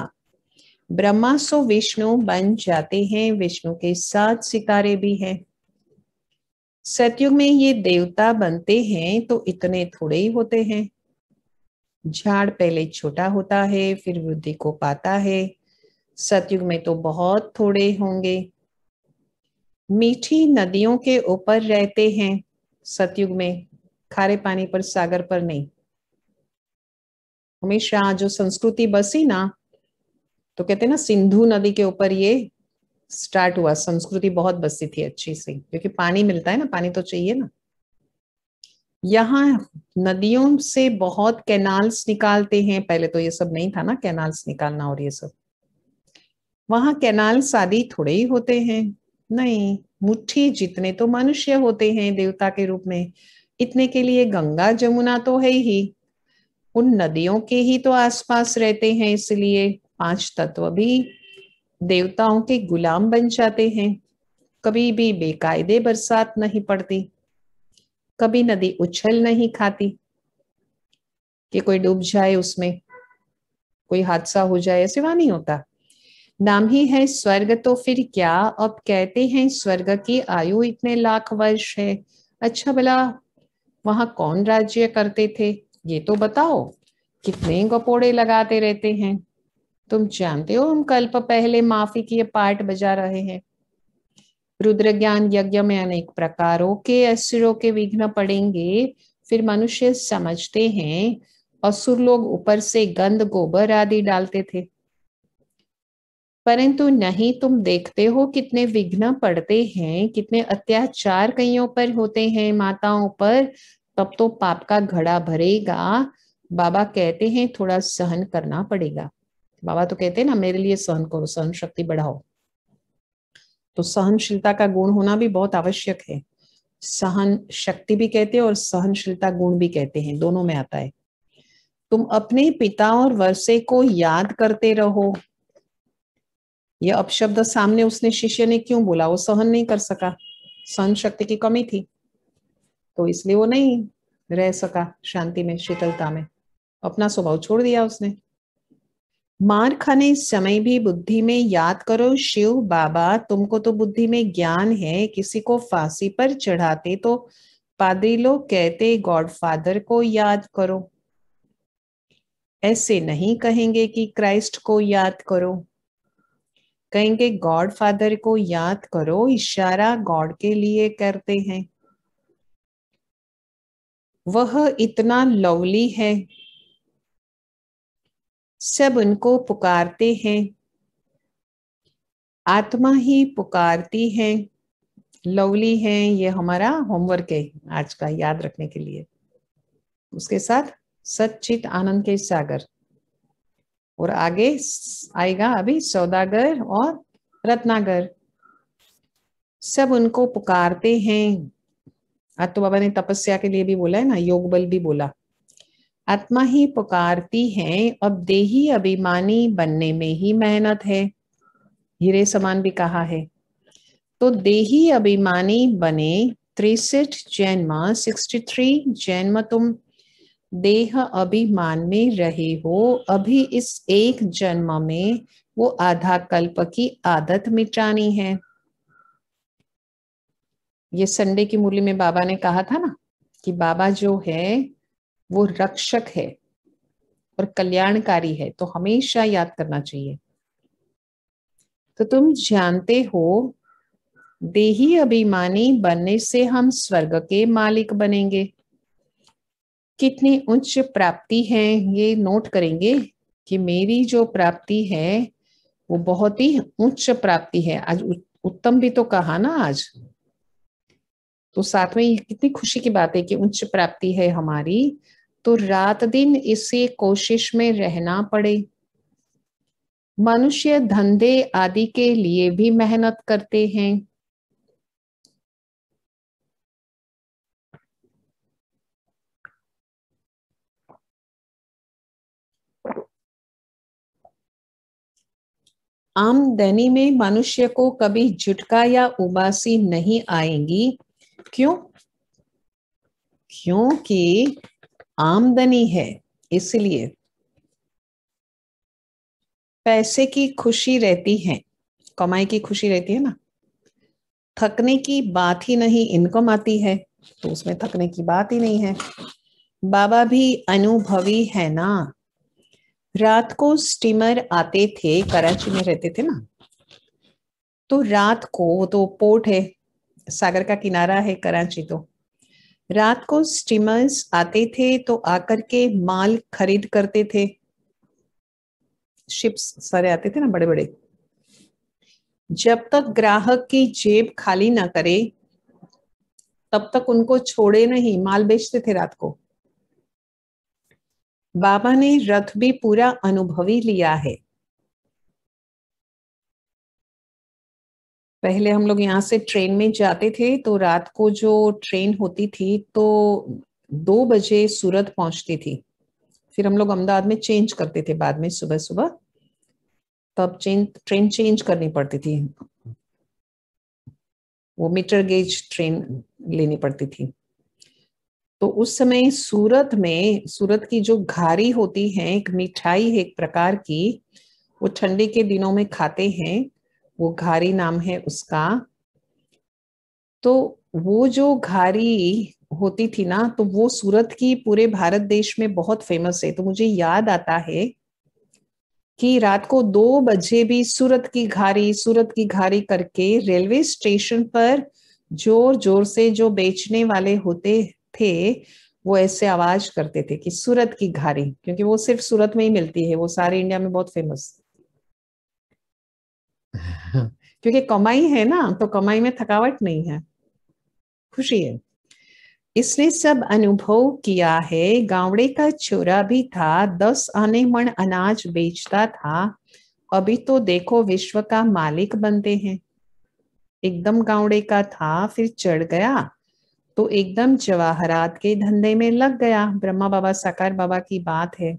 ब्रह्मा सो विष्णु बन जाते हैं, विष्णु के 7 सितारे भी हैं। सतयुग में ये देवता बनते हैं तो इतने थोड़े ही होते हैं। झाड़ पहले छोटा होता है, फिर वृद्धि को पाता है। सतयुग में तो बहुत थोड़े होंगे। मीठी नदियों के ऊपर रहते हैं सतयुग में, खारे पानी पर, सागर पर नहीं। हमेशा जो संस्कृति बसी ना, तो कहते हैं ना सिंधु नदी के ऊपर ये स्टार्ट हुआ, संस्कृति बहुत बसी थी अच्छी सी, क्योंकि पानी मिलता है ना, पानी तो चाहिए ना। यहाँ नदियों से बहुत कैनाल्स निकालते हैं, पहले तो ये सब नहीं था ना, कैनाल्स निकालना और ये सब। वहां कैनाल्स आदि थोड़े ही होते हैं, नहीं, मुट्ठी जितने तो मनुष्य होते हैं देवता के रूप में। इतने के लिए गंगा जमुना तो है ही, उन नदियों के ही तो आसपास रहते हैं, इसलिए 5 तत्व भी देवताओं के गुलाम बन जाते हैं। कभी भी बेकायदे बरसात नहीं पड़ती, कभी नदी उछल नहीं खाती कि कोई डूब जाए, उसमें कोई हादसा हो जाए, ऐसे वहां नहीं होता। नाम ही है स्वर्ग तो फिर क्या, अब कहते हैं स्वर्ग की आयु इतने लाख वर्ष है। अच्छा भला वहां कौन राज्य करते थे, ये तो बताओ, कितने गपोड़े लगाते रहते हैं। तुम जानते हो हम कल्प पहले माफी की ये पार्ट बजा रहे हैं। रुद्र ज्ञान यज्ञ में अनेक प्रकारों के असुरों के विघ्न पड़ेंगे, फिर मनुष्य समझते हैं असुर लोग ऊपर से गंध गोबर आदि डालते थे, परंतु नहीं, तुम देखते हो कितने विघ्न पड़ते हैं, कितने अत्याचार कईयों पर होते हैं, माताओं पर, तब तो पाप का घड़ा भरेगा। बाबा कहते हैं थोड़ा सहन करना पड़ेगा। बाबा तो कहते हैं ना, मेरे लिए सहन करो, सहन शक्ति बढ़ाओ। तो सहनशीलता का गुण होना भी बहुत आवश्यक है। सहन शक्ति भी कहते हैं और सहनशीलता गुण भी कहते हैं, दोनों में आता है। तुम अपने पिता और वर्षे को याद करते रहो। ये अपशब्द सामने उसने शिष्य ने क्यों बोला, वो सहन नहीं कर सका, सहन शक्ति की कमी थी, तो इसलिए वो नहीं रह सका शांति में, शीतलता में, अपना स्वभाव छोड़ दिया उसने। मार खाने समय भी बुद्धि में याद करो शिव बाबा, तुमको तो बुद्धि में ज्ञान है। किसी को फांसी पर चढ़ाते तो पादरी लोग कहते गॉडफादर को याद करो, ऐसे नहीं कहेंगे कि क्राइस्ट को याद करो, कहेंगे गॉड फादर को याद करो, इशारा गॉड के लिए करते हैं। वह इतना लवली है, सब उनको पुकारते हैं, आत्मा ही पुकारती है। लवली है, ये हमारा होमवर्क है आज का, याद रखने के लिए। उसके साथ सच्चित आनंद के सागर, और आगे आएगा अभी सौदागर और रत्नागर, सब उनको पुकारते हैं। आज तो बाबा ने तपस्या के लिए भी बोला है ना, योग बल भी बोला। आत्मा ही पुकारती है, अब देही अभिमानी बनने में ही मेहनत है, हीरे समान भी कहा है। तो देही अभिमानी बने, 63 जन्म, 63 जन्म तुम देह अभिमान में रहे हो, अभी इस एक जन्म में वो आधा कल्प की आदत मिटानी है। ये संडे की मुरली में बाबा ने कहा था ना कि बाबा जो है वो रक्षक है और कल्याणकारी है, तो हमेशा याद करना चाहिए। तो तुम जानते हो देही अभिमानी बनने से हम स्वर्ग के मालिक बनेंगे। कितनी उच्च प्राप्ति है, ये नोट करेंगे कि मेरी जो प्राप्ति है वो बहुत ही उच्च प्राप्ति है। आज उत्तम भी तो कहा ना आज, तो साथ में कितनी खुशी की बात है कि उच्च प्राप्ति है हमारी। तो रात दिन इसी कोशिश में रहना पड़े। मनुष्य धंधे आदि के लिए भी मेहनत करते हैं। आमदनी में मनुष्य को कभी झुटका या उबासी नहीं आएंगी। क्यों? क्योंकि आमदनी है, इसलिए पैसे की खुशी रहती है, कमाई की खुशी रहती है ना, थकने की बात ही नहीं, इनकम आती है तो उसमें थकने की बात ही नहीं है। बाबा भी अनुभवी है ना। रात को स्टीमर आते थे, कराची में रहते थे ना, तो रात को, तो पोर्ट है, सागर का किनारा है कराची, तो रात को स्टीमर्स आते थे तो आकर के माल खरीद करते थे। शिप्स सारे आते थे ना बड़े बड़े, जब तक ग्राहक की जेब खाली ना करे तब तक उनको छोड़े नहीं, माल बेचते थे रात को। बाबा ने रथ भी पूरा अनुभवी लिया है। पहले हम लोग यहाँ से ट्रेन में जाते थे, तो रात को जो ट्रेन होती थी तो 2 बजे सूरत पहुंचती थी, फिर हम लोग अहमदाबाद में चेंज करते थे बाद में सुबह सुबह, तब ट्रेन चेंज करनी पड़ती थी, वो मीटर गेज ट्रेन लेनी पड़ती थी। तो उस समय सूरत की जो घारी होती है, एक मिठाई है एक प्रकार की, वो ठंडी के दिनों में खाते हैं, वो घारी नाम है उसका। तो वो जो घारी होती थी ना, तो वो सूरत की पूरे भारत देश में बहुत फेमस है। तो मुझे याद आता है कि रात को 2 बजे भी सूरत की घारी करके रेलवे स्टेशन पर जोर जोर से जो बेचने वाले होते थे, वो ऐसे आवाज करते थे कि सूरत की घारी, क्योंकि वो सिर्फ सूरत में ही मिलती है, वो सारे इंडिया में बहुत फेमस। क्योंकि कमाई है ना, तो कमाई में थकावट नहीं है, खुशी है। इसने सब अनुभव किया है। गावड़े का छोरा भी था, 10 आने मन अनाज बेचता था। अभी तो देखो विश्व का मालिक बनते हैं। एकदम गावड़े का था, फिर चढ़ गया तो एकदम जवाहरात के धंधे में लग गया। ब्रह्मा बाबा साकार बाबा की बात है।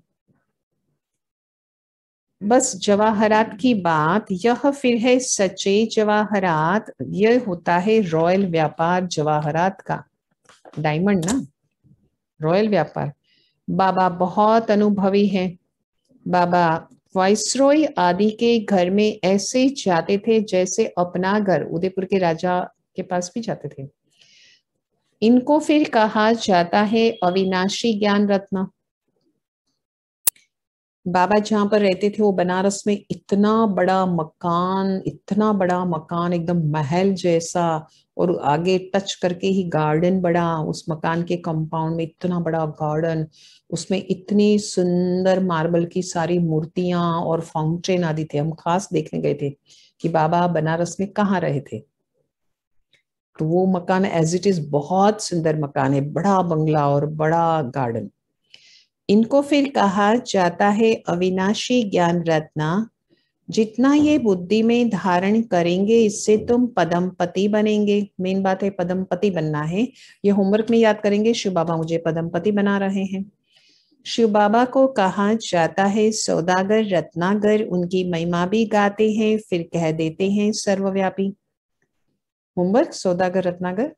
बस जवाहरात की बात यह फिर है सच्चे जवाहरात। यह होता है रॉयल व्यापार जवाहरात का, डायमंड ना, रॉयल व्यापार। बाबा बहुत अनुभवी हैं। बाबा वाइसरॉय आदि के घर में ऐसे जाते थे जैसे अपना घर, उदयपुर के राजा के पास भी जाते थे। इनको फिर कहा जाता है अविनाशी ज्ञान रत्न। बाबा जहां पर रहते थे वो बनारस में इतना बड़ा मकान एकदम महल जैसा, और आगे टच करके ही गार्डन बड़ा, उस मकान के कंपाउंड में इतना बड़ा गार्डन, उसमें इतनी सुंदर मार्बल की सारी मूर्तियां और फाउंटेन आदि थे। हम खास देखने गए थे कि बाबा बनारस में कहाँ रहे थे। तो वो मकान एज इट इज बहुत सुंदर मकान है, बड़ा बंगला और बड़ा गार्डन। इनको फिर कहा जाता है अविनाशी ज्ञान रत्ना। जितना ये बुद्धि में धारण करेंगे, इससे तुम पदमपति बनेंगे। मेन बात है पदमपति बनना है। ये होमवर्क में याद करेंगे, शिव बाबा मुझे पदमपति बना रहे हैं। शिव बाबा को कहा जाता है सौदागर रत्नागर। उनकी महिमा भी गाते हैं, फिर कह देते हैं सर्वव्यापी। होमवर्क सौदागर रत्नागर।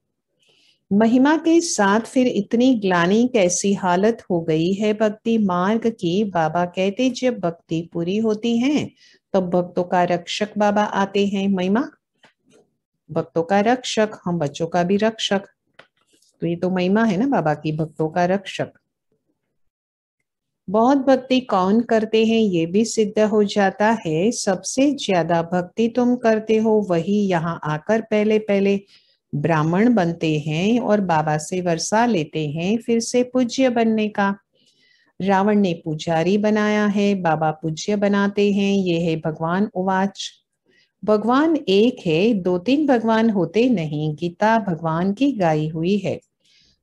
महिमा के साथ फिर इतनी ग्लानि कैसी हालत हो गई है भक्ति मार्ग की। बाबा कहते जब भक्ति पूरी होती है तब भक्तों का रक्षक बाबा आते हैं। महिमा भक्तों का रक्षक, हम बच्चों का भी रक्षक। तो ये तो महिमा है ना बाबा की, भक्तों का रक्षक। बहुत भक्ति कौन करते हैं ये भी सिद्ध हो जाता है। सबसे ज्यादा भक्ति तुम करते हो वही यहाँ आकर पहले पहले ब्राह्मण बनते हैं और बाबा से वर्षा लेते हैं फिर से पूज्य बनने का। रावण ने पुजारी बनाया है, बाबा पूज्य बनाते हैं। ये है भगवान उवाच। भगवान एक है, 2-3 भगवान होते नहीं। गीता भगवान की गाई हुई है।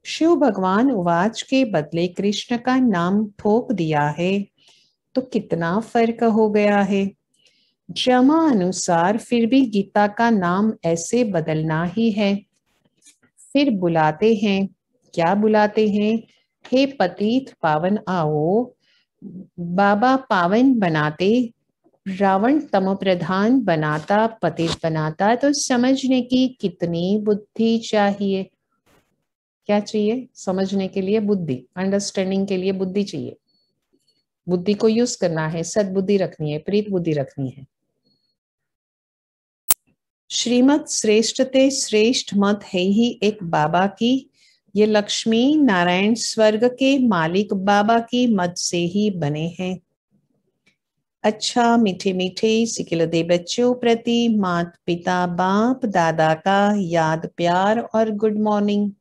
शिव भगवान उवाच के बदले कृष्ण का नाम ठोक दिया है, तो कितना फर्क हो गया है। ड्रामा अनुसार फिर भी गीता का नाम ऐसे बदलना ही है। फिर बुलाते हैं, क्या बुलाते हैं? हे पतित पावन आओ। बाबा पावन बनाते, रावण तम प्रधान बनाता, पतित बनाता। तो समझने की कितनी बुद्धि चाहिए। क्या चाहिए? समझने के लिए बुद्धि, अंडरस्टैंडिंग के लिए बुद्धि चाहिए। बुद्धि को यूज करना है, सद्बुद्धि रखनी है, प्रीत बुद्धि रखनी है। श्रीमत श्रेष्ठ ते श्रेष्ठ मत है ही एक बाबा की। ये लक्ष्मी नारायण स्वर्ग के मालिक बाबा की मत से ही बने हैं। अच्छा मीठे मीठे सिकिलदे बच्चों प्रति मात पिता बाप दादा का याद प्यार और गुड मॉर्निंग।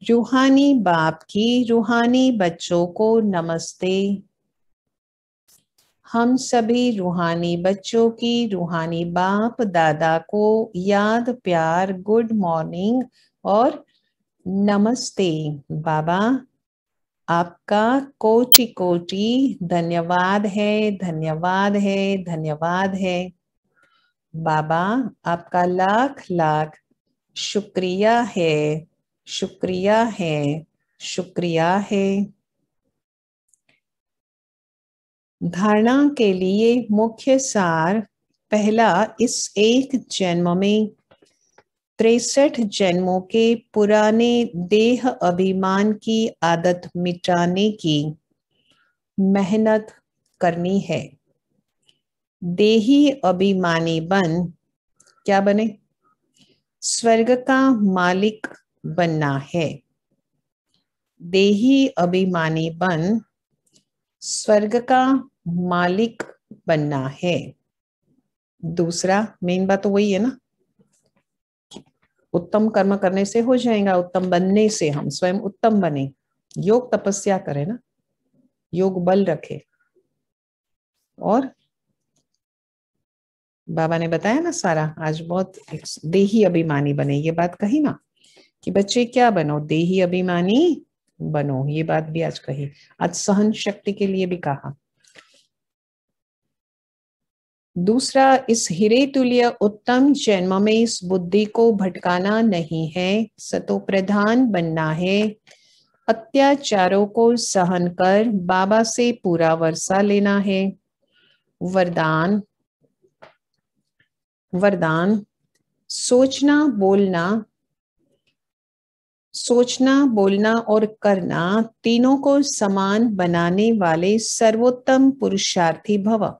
रूहानी बाप की रूहानी बच्चों को नमस्ते। हम सभी रूहानी बच्चों की रूहानी बाप दादा को याद प्यार गुड मॉर्निंग और नमस्ते। बाबा आपका कोटि कोटि धन्यवाद है, धन्यवाद है, धन्यवाद है। बाबा आपका लाख लाख शुक्रिया है, शुक्रिया है, शुक्रिया है। धारणा के लिए मुख्य सार, पहला, इस एक जन्म में 63 जन्मों के पुराने देह अभिमान की आदत मिटाने की मेहनत करनी है। देही अभिमानी बन क्या बने? स्वर्ग का मालिक बनना है। देही अभिमानी बन स्वर्ग का मालिक बनना है। दूसरा मेन बात तो वही है ना, उत्तम कर्म करने से हो जाएगा, उत्तम बनने से हम स्वयं उत्तम बने, योग तपस्या करें ना, योग बल रखे। और बाबा ने बताया ना सारा, आज बहुत देही अभिमानी बने, ये बात कही ना कि बच्चे क्या बनो, देही अभिमानी बनो, ये बात भी आज कही। आज सहन शक्ति के लिए भी कहा। दूसरा, इस हीरे तुल्य उत्तम जन्म में इस बुद्धि को भटकाना नहीं है, सतो प्रधान बनना है। अत्याचारों को सहन कर बाबा से पूरा वर्षा लेना है। वरदान, वरदान, सोचना बोलना और करना तीनों को समान बनाने वाले सर्वोत्तम पुरुषार्थी भव।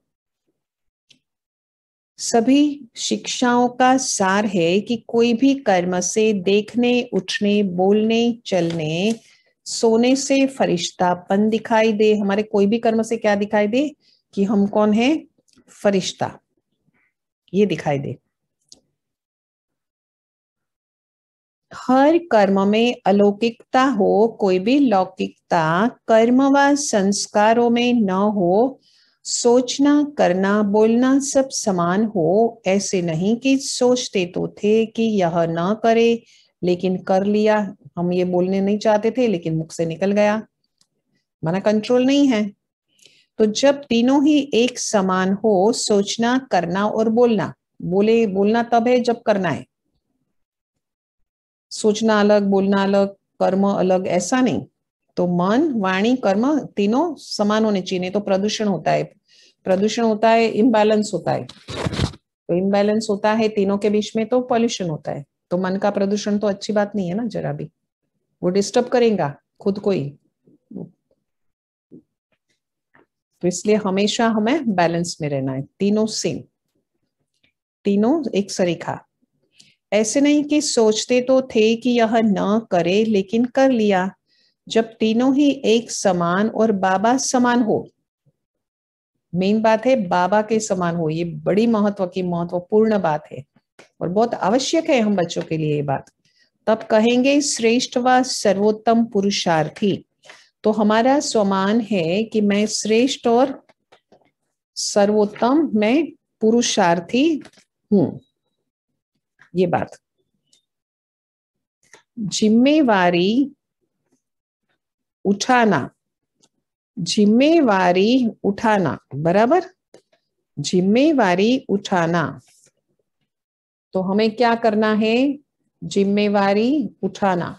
सभी शिक्षाओं का सार है कि कोई भी कर्म से देखने, उठने, बोलने, चलने, सोने से फरिश्तापन दिखाई दे। हमारे कोई भी कर्म से क्या दिखाई दे कि हम कौन है? फरिश्ता, ये दिखाई दे। हर कर्म में अलौकिकता हो, कोई भी लौकिकता कर्म व संस्कारों में न हो। सोचना, करना, बोलना सब समान हो। ऐसे नहीं कि सोचते तो थे कि यह न करे लेकिन कर लिया, हम ये बोलने नहीं चाहते थे लेकिन मुख से निकल गया, माना कंट्रोल नहीं है। तो जब तीनों ही एक समान हो, सोचना, करना और बोलना, बोलना तब है जब करना है। सोचना अलग, बोलना अलग, कर्म अलग, ऐसा नहीं। तो मन, वाणी, कर्म तीनों समान होने चाहिए, तो प्रदूषण होता है। प्रदूषण होता है, इम्बैलेंस होता है। तो इम्बैलेंस होता है तीनों के बीच में, तो पॉल्यूशन होता है। तो मन का प्रदूषण तो अच्छी बात नहीं है ना, जरा भी। वो डिस्टर्ब करेगा खुद को ही। तो इसलिए हमेशा हमें बैलेंस में रहना है, तीनों सेम, तीनों एक सरीखा। ऐसे नहीं कि सोचते तो थे कि यह न करे लेकिन कर लिया। जब तीनों ही एक समान और बाबा समान हो, मेन बात है बाबा के समान हो, ये बड़ी महत्व की महत्वपूर्ण बात है और बहुत आवश्यक है हम बच्चों के लिए ये बात। तब कहेंगे श्रेष्ठ व सर्वोत्तम पुरुषार्थी। तो हमारा स्वमान है कि मैं श्रेष्ठ और सर्वोत्तम, मैं पुरुषार्थी हूं, ये बात। जिम्मेवारी उठाना, जिम्मेवारी उठाना, बराबर, जिम्मेवारी उठाना। तो हमें क्या करना है? जिम्मेवारी उठाना।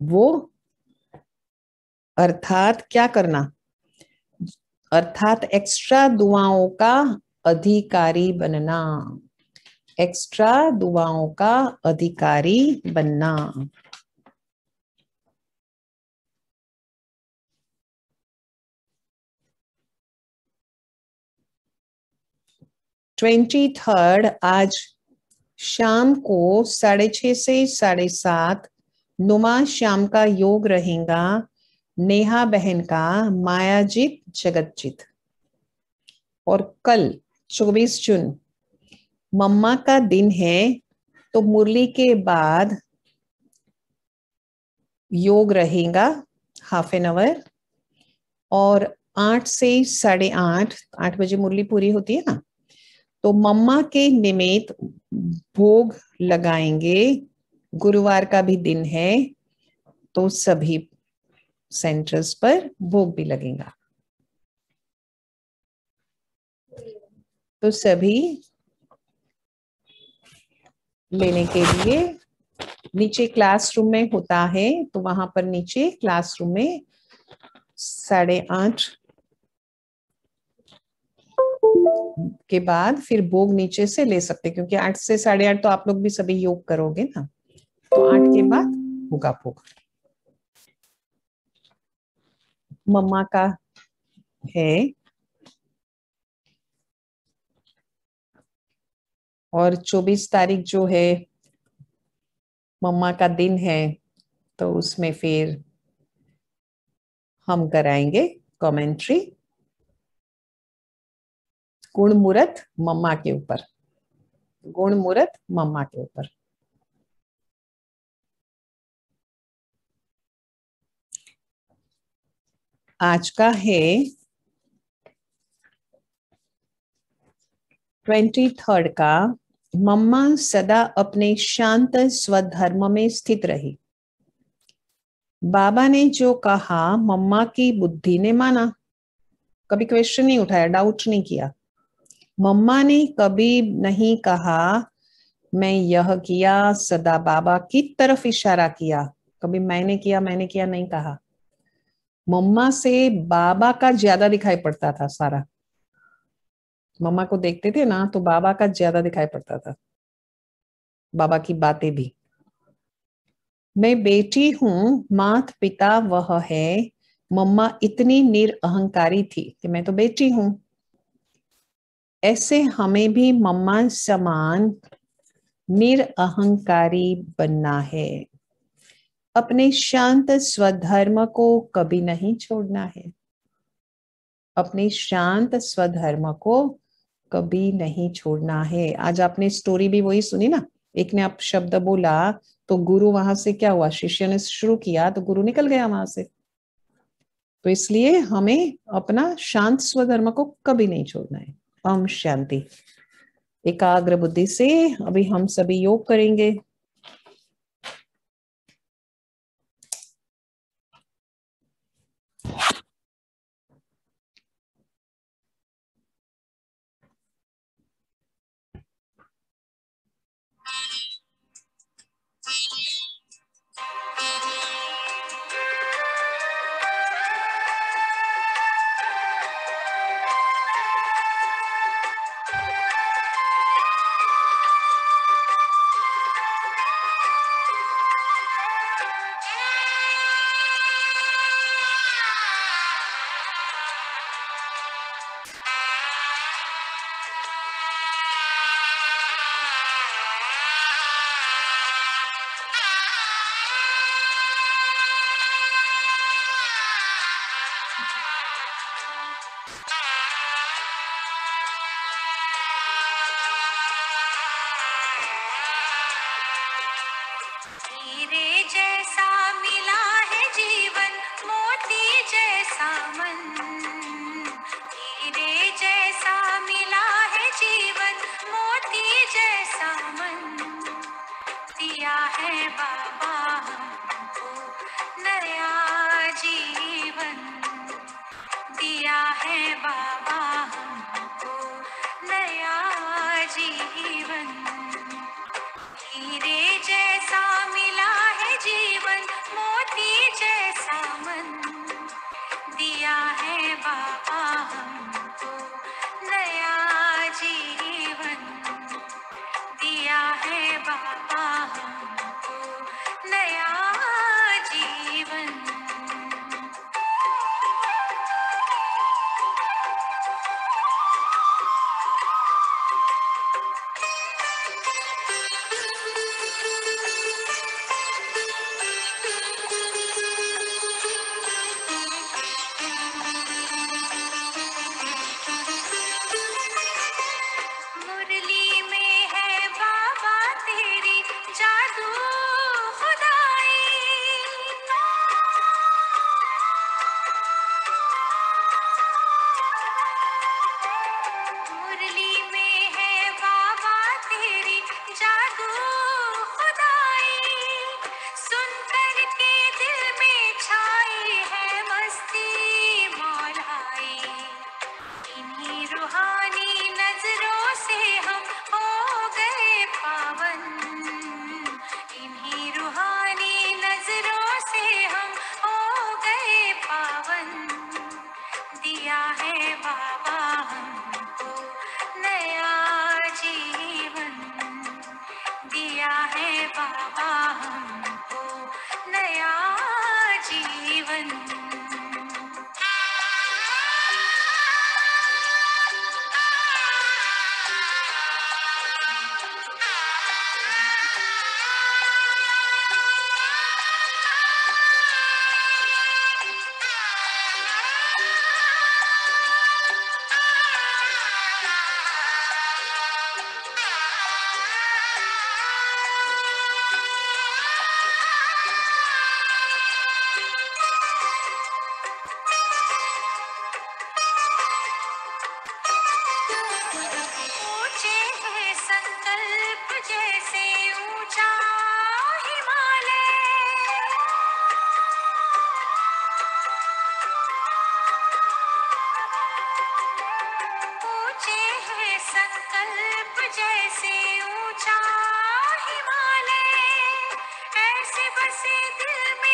वो अर्थात क्या करना? अर्थात एक्स्ट्रा दुआओं का अधिकारी बनना, एक्स्ट्रा दुआओं का अधिकारी बनना। 23 आज शाम को 6:30 से 7:30 नुमा शाम का योग रहेगा। नेहा बहन का मायाजीत जगतजीत। और कल 24 जून मम्मा का दिन है, तो मुरली के बाद योग रहेगा हाफ एन आवर। और 8 से 8:30, 8 बजे मुरली पूरी होती है ना, तो मम्मा के निमित्त भोग लगाएंगे। गुरुवार का भी दिन है, तो सभी सेंटर्स पर भोग भी लगेगा। तो सभी लेने के लिए नीचे क्लासरूम में होता है, तो वहां पर नीचे क्लासरूम में 8:30 के बाद फिर भोग नीचे से ले सकते, क्योंकि 8 से 8:30 तो आप लोग भी सभी योग करोगे ना, तो 8 के बाद होगा भोग। मम्मा का है और 24 तारीख जो है मम्मा का दिन है, तो उसमें फिर हम कराएंगे कमेंट्री गुण मुहूर्त मम्मा के ऊपर, गुण मुहूर्त मम्मा के ऊपर। आज का है 23rd का, मम्मा सदा अपने शांत स्वधर्म में स्थित रही। बाबा ने जो कहा मम्मा की बुद्धि ने माना, कभी क्वेश्चन नहीं उठाया, डाउट नहीं किया। मम्मा ने कभी नहीं कहा मैं यह किया, सदा बाबा की तरफ इशारा किया, कभी मैंने किया नहीं कहा। मम्मा से बाबा का ज्यादा दिखाई पड़ता था सारा, मम्मा को देखते थे ना तो बाबा का ज्यादा दिखाई पड़ता था, बाबा की बातें भी। मैं बेटी हूँ, मात पिता वह है। मम्मा इतनी निरअहंकारी थी कि मैं तो बेटी हूँ। ऐसे हमें भी मम्मा समान निरअहंकारी बनना है। अपने शांत स्वधर्म को कभी नहीं छोड़ना है। अपने शांत स्वधर्म को कभी नहीं छोड़ना है। आज आपने स्टोरी भी वही सुनी ना, एक ने आप शब्द बोला तो गुरु वहां से क्या हुआ, शिष्य ने शुरू किया तो गुरु निकल गया वहां से। तो इसलिए हमें अपना शांत स्वधर्म को कभी नहीं छोड़ना है। ओम शांति। एकाग्र बुद्धि से अभी हम सभी योग करेंगे। हीरे जैसा मिला है जीवन, मोती जैसा मन। हीरे जैसा मिला है जीवन, मोती जैसा मन। दिया है बाबा हमको नया जीवन। दिया है बाबा हमको नया जीवन। हीरे जैसा मिला है जीवन, मोती जैसा मन। दिया है बाबा हमको नया जीवन। दिया है बाबा हमको नया जीवन। से बसे दिल